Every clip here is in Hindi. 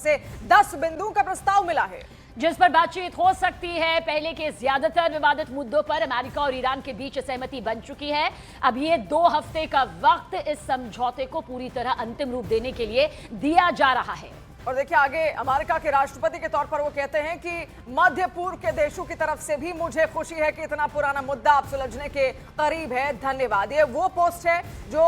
से 10 बिंदुओं का प्रस्ताव मिला है जिस पर बातचीत हो सकती है। पहले के ज्यादातर विवादित मुद्दों पर अमेरिका और ईरान के बीच सहमति बन चुकी है। अब ये 2 हफ्ते का वक्त इस समझौते को पूरी तरह अंतिम रूप देने के लिए दिया जा रहा है। और देखिए आगे अमेरिका के राष्ट्रपति के तौर पर वो कहते हैं कि मध्य पूर्व के देशों की तरफ से भी मुझे खुशी है कि इतना पुराना मुद्दा अब सुलझने के करीब है, धन्यवाद। ये वो पोस्ट है जो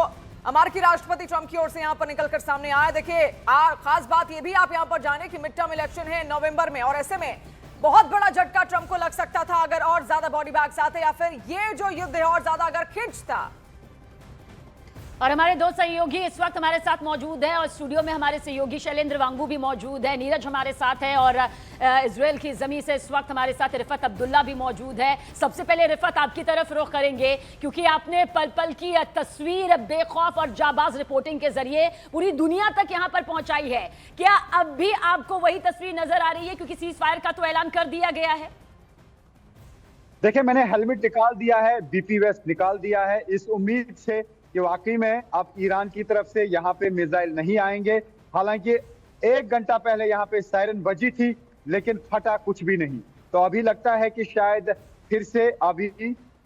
अमेरिकी राष्ट्रपति ट्रंप की ओर से यहां पर निकलकर सामने आया। देखिए खास बात ये भी आप यहां पर जाने कि मिड टर्म इलेक्शन है नवंबर में, और ऐसे में बहुत बड़ा झटका ट्रंप को लग सकता था अगर और ज्यादा बॉडी बैग्स आते या फिर ये जो युद्ध है और ज्यादा अगर खिंचता। और हमारे 2 सहयोगी इस वक्त हमारे साथ मौजूद हैं और स्टूडियो में हमारे सहयोगी शैलेंद्र वांगू भी मौजूद है, नीरज हमारे साथ है और इजराइल की जमीन से इस वक्त हमारे साथ रिफत अब्दुल्ला भी मौजूद है। सबसे पहले रिफत आपकी तरफ रुख करेंगे क्योंकि आपने पल पल की तस्वीर बेखौफ और जाबाज रिपोर्टिंग के जरिए पूरी दुनिया तक यहां पर पहुंचाई है। क्या अब भी आपको वही तस्वीर नजर आ रही है क्योंकि सीज फायर का तो ऐलान कर दिया गया है? देखिए मैंने हेलमेट निकाल दिया है, बीपी वेस्ट निकाल दिया है, इस उम्मीद से कि वाकई में अब ईरान की तरफ से यहाँ पे मिसाइल नहीं आएंगे। हालांकि 1 घंटा पहले यहाँ पे सायरन बजी थी लेकिन फटा कुछ भी नहीं। तो अभी लगता है कि शायद फिर से अभी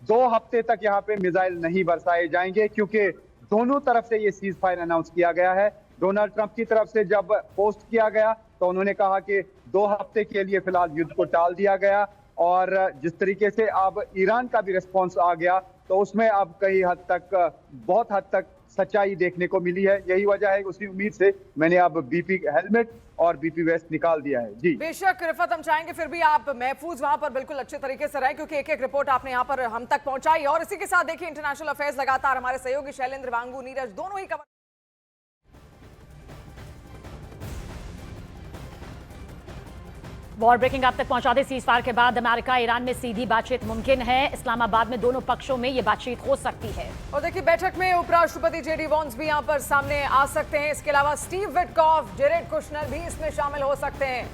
2 हफ्ते तक यहाँ पे मिसाइल नहीं बरसाए जाएंगे क्योंकि दोनों तरफ से ये सीज फायर अनाउंस किया गया है। डोनाल्ड ट्रंप की तरफ से जब पोस्ट किया गया तो उन्होंने कहा कि 2 हफ्ते के लिए फिलहाल युद्ध को टाल दिया गया, और जिस तरीके से अब ईरान का भी रिस्पॉन्स आ गया तो उसमें अब कई हद तक, बहुत हद तक सच्चाई देखने को मिली है। यही वजह है, उसी उम्मीद से मैंने अब बीपी हेलमेट और बीपी वेस्ट निकाल दिया है। जी बेशक रिफत, हम चाहेंगे फिर भी आप महफूज वहां पर बिल्कुल अच्छे तरीके से रहे क्योंकि एक एक रिपोर्ट आपने यहां पर हम तक पहुंचाई। और इसी के साथ देखिए इंटरनेशनल अफेयर्स लगातार हमारे सहयोगी शैलेंद्र वांगू, नीरज दोनों ही कवर। वॉर ब्रेकिंग आप तक पहुंचा दे। सीज फायर के बाद अमेरिका ईरान में सीधी बातचीत मुमकिन है। इस्लामाबाद में दोनों पक्षों में यह बातचीत हो सकती है। और देखिए बैठक में उपराष्ट्रपति जेडी वॉन्स भी यहां पर सामने आ सकते हैं। इसके अलावा स्टीव विटकॉफ, जेरेड कुशनर भी इसमें शामिल हो सकते हैं।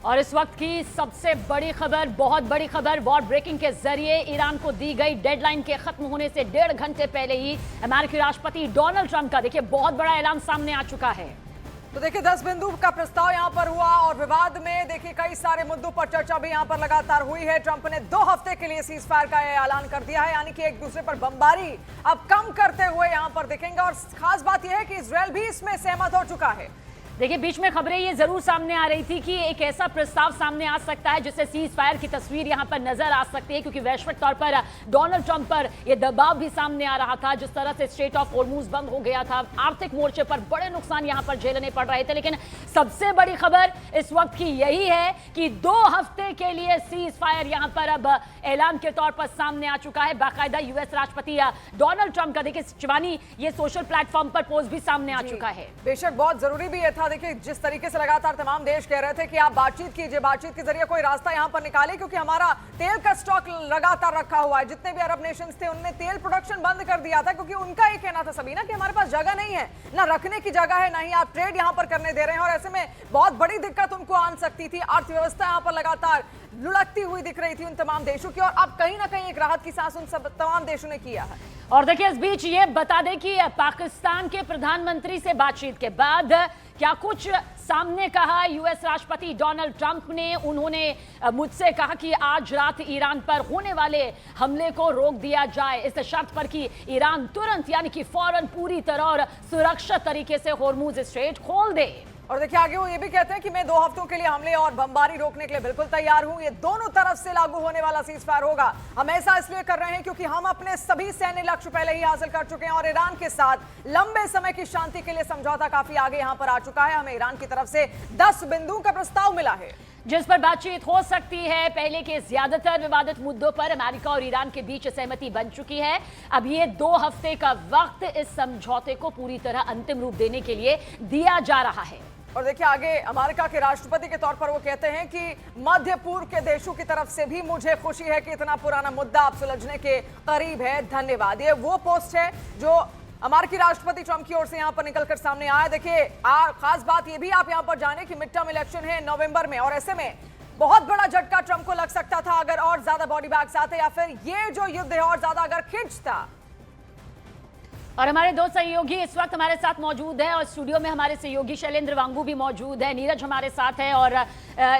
और इस वक्त की सबसे बड़ी खबर, बहुत बड़ी खबर, वॉर ब्रेकिंग के जरिए ईरान को दी गई डेडलाइन के खत्म होने से 1.5 घंटे पहले ही अमेरिकी राष्ट्रपति डोनाल्ड ट्रंप का देखिए बहुत बड़ा ऐलान सामने आ चुका है। तो देखिए 10 बिंदु का प्रस्ताव यहां पर हुआ और विवाद में देखिए कई सारे मुद्दों पर चर्चा भी यहां पर लगातार हुई है। ट्रंप ने 2 हफ्ते के लिए सीज फायर का ऐलान कर दिया है, यानी कि एक दूसरे पर बमबारी अब कम करते हुए यहां पर दिखेंगे। और खास बात यह है कि इजरायल भी इसमें सहमत हो चुका है। देखिए बीच में खबरें ये जरूर सामने आ रही थी कि एक ऐसा प्रस्ताव सामने आ सकता है जिससे सीज फायर की तस्वीर यहां पर नजर आ सकती है क्योंकि वैश्विक तौर पर डोनाल्ड ट्रंप पर यह दबाव भी सामने आ रहा था। जिस तरह से स्ट्रेट ऑफ हॉर्मूज बंद हो गया था, आर्थिक मोर्चे पर बड़े नुकसान यहां पर झेलने पड़ रहे थे। लेकिन सबसे बड़ी खबर इस वक्त की यही है कि 2 हफ्ते के लिए सीज फायर यहां पर अब ऐलान के तौर पर सामने आ चुका है। बाकायदा यूएस राष्ट्रपति डोनाल्ड ट्रंप का देखिए शिवानी ये सोशल प्लेटफॉर्म पर पोस्ट भी सामने आ चुका है। बेशक बहुत जरूरी भी यह था। देखिए जिस तरीके से लगातार तमाम देश कह रहे थे कि आप बातचीत कीजिए, बातचीत के जरिए कोई रास्ता यहां पर निकाले क्योंकि हमारा तेल का स्टॉक लगातार रखा हुआ है। जितने भी अरब नेशंस थे उन्होंने तेल प्रोडक्शन बंद कर दिया था क्योंकि उनका ये कहना था सभी ना कि हमारे पास जगह नहीं है, ना रखने की जगह है, ना ही आप ट्रेड यहां पर करने दे रहे हैं। और ऐसे में बहुत बड़ी दिक्कत उनको आन सकती थी। अर्थव्यवस्था यहां पर लगातार लुढ़कती हुई दिख रही थी उन तमाम देशों की, और अब कहीं ना कहीं एक राहत की सांस उन सब तमाम देशों ने किया है। और देखिए इस बीच ये बता दें कि पाकिस्तान के प्रधानमंत्री से बातचीत के बाद क्या कुछ सामने कहा यूएस राष्ट्रपति डोनाल्ड ट्रंप ने। उन्होंने मुझसे कहा कि आज रात ईरान पर होने वाले हमले को रोक दिया जाए इस शर्त पर कि ईरान तुरंत यानी कि फौरन पूरी तरह और सुरक्षित तरीके से हॉर्मूज स्ट्रेट खोल दे। और देखिए आगे वो ये भी कहते हैं कि मैं 2 हफ्तों के लिए हमले और बमबारी रोकने के लिए बिल्कुल तैयार हूं। ये दोनों तरफ से लागू होने वाला सीज फायर होगा। हम ऐसा इसलिए कर रहे हैं क्योंकि हम अपने सभी सैन्य लक्ष्य पहले ही हासिल कर चुके हैं और ईरान के साथ लंबे समय की शांति के लिए समझौता काफी आगे यहां पर आ चुका है। हमें ईरान की तरफ से 10 बिंदुओं का प्रस्ताव मिला है जिस पर बातचीत हो सकती है। पहले के ज्यादातर विवादित मुद्दों पर अमेरिका और ईरान के बीच सहमति बन चुकी है। अब ये 2 हफ्ते का वक्त इस समझौते को पूरी तरह अंतिम रूप देने के लिए दिया जा रहा है। और देखिए आगे अमेरिका के राष्ट्रपति के तौर पर वो कहते हैं कि मध्य पूर्व के देशों की तरफ से भी मुझे खुशी है कि इतना पुराना मुद्दा अब सुलझने के करीब है, धन्यवाद। ये वो पोस्ट है जो अमेरिकी राष्ट्रपति ट्रंप की ओर से यहां पर निकलकर सामने आया। देखिए खास बात ये भी आप यहां पर जाने कि मिड टर्म इलेक्शन है नवंबर में, और ऐसे में बहुत बड़ा झटका ट्रंप को लग सकता था अगर और ज्यादा बॉडी बैग्स आते, या फिर ये जो युद्ध है और ज्यादा अगर खिंचता। और हमारे दो सहयोगी इस वक्त हमारे साथ मौजूद हैं और स्टूडियो में हमारे सहयोगी शैलेंद्र वांगू भी मौजूद है, नीरज हमारे साथ है और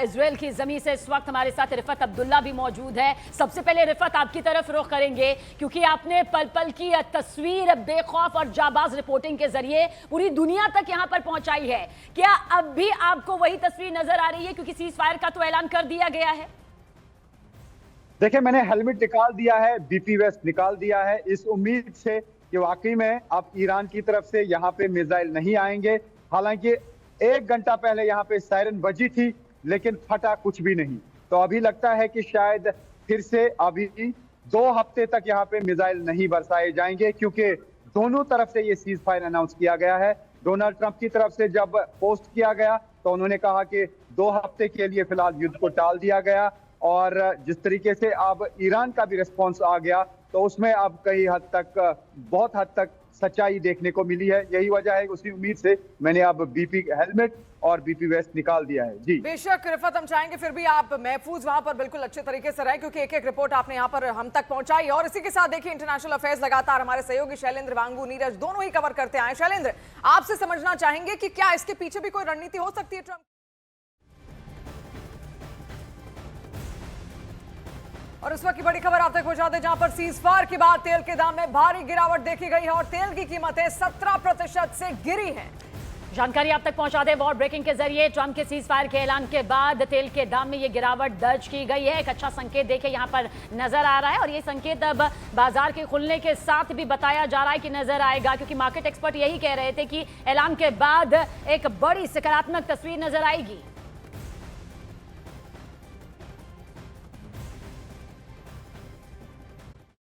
इजराइल की जमीन से इस वक्त हमारे साथ रिफत अब्दुल्ला भी मौजूद है। सबसे पहले रिफत आपकी तरफ रुख करेंगे क्योंकि आपने पल पल की तस्वीर बेखौफ और जाबाज रिपोर्टिंग के जरिए पूरी दुनिया तक यहां पर पहुंचाई है। क्या अब भी आपको वही तस्वीर नजर आ रही है, क्योंकि सीज फायर का तो ऐलान कर दिया गया है? देखिए, मैंने हेलमेट निकाल दिया है, बीपी वेस्ट निकाल दिया है, इस उम्मीद से कि वाकई में अब ईरान की तरफ से यहाँ पे मिसाइल नहीं आएंगे। हालांकि 1 घंटा पहले यहाँ पे सायरन बजी थी लेकिन फटा कुछ भी नहीं। तो अभी लगता है कि शायद फिर से अभी 2 हफ्ते तक यहाँ पे मिसाइल नहीं बरसाए जाएंगे, क्योंकि दोनों तरफ से ये सीज फायर अनाउंस किया गया है। डोनाल्ड ट्रंप की तरफ से जब पोस्ट किया गया तो उन्होंने कहा कि 2 हफ्ते के लिए फिलहाल युद्ध को टाल दिया गया, और जिस तरीके से अब ईरान का भी रिस्पॉन्स आ गया तो उसमें अब कई हद तक, बहुत हद तक सच्चाई देखने को मिली है। यही वजह है, उसी उम्मीद से मैंने अब बीपी हेलमेट और बीपी वेस्ट निकाल दिया है। जी बेशक रिफत, हम चाहेंगे फिर भी आप महफूज वहां पर बिल्कुल अच्छे तरीके से रहे, क्योंकि एक एक रिपोर्ट आपने यहां पर हम तक पहुंचाई। और इसी के साथ देखिए, इंटरनेशनल अफेयर्स लगातार हमारे सहयोगी शैलेंद्र वांगू, नीरज दोनों ही कवर करते आए। शैलेंद्र, आपसे समझना चाहेंगे कि क्या इसके पीछे भी कोई रणनीति हो सकती है ट्रंप? और इस वक्त की बड़ी खबर आप तक पहुंचा दें, जहां पर सीज फायर के बाद तेल के दाम में भारी गिरावट देखी गई है और तेल की कीमतें 17% से गिरी हैं। जानकारी आप तक पहुंचा दें वॉर ब्रेकिंग के जरिए। ट्रंप के सीज फायर के ऐलान के बाद तेल के दाम में ये गिरावट दर्ज की गई है। एक अच्छा संकेत देखे यहां पर नजर आ रहा है, और ये संकेत अब बाजार के खुलने के साथ भी बताया जा रहा है कि नजर आएगा, क्योंकि मार्केट एक्सपर्ट यही कह रहे थे कि ऐलान के बाद एक बड़ी सकारात्मक तस्वीर नजर आएगी।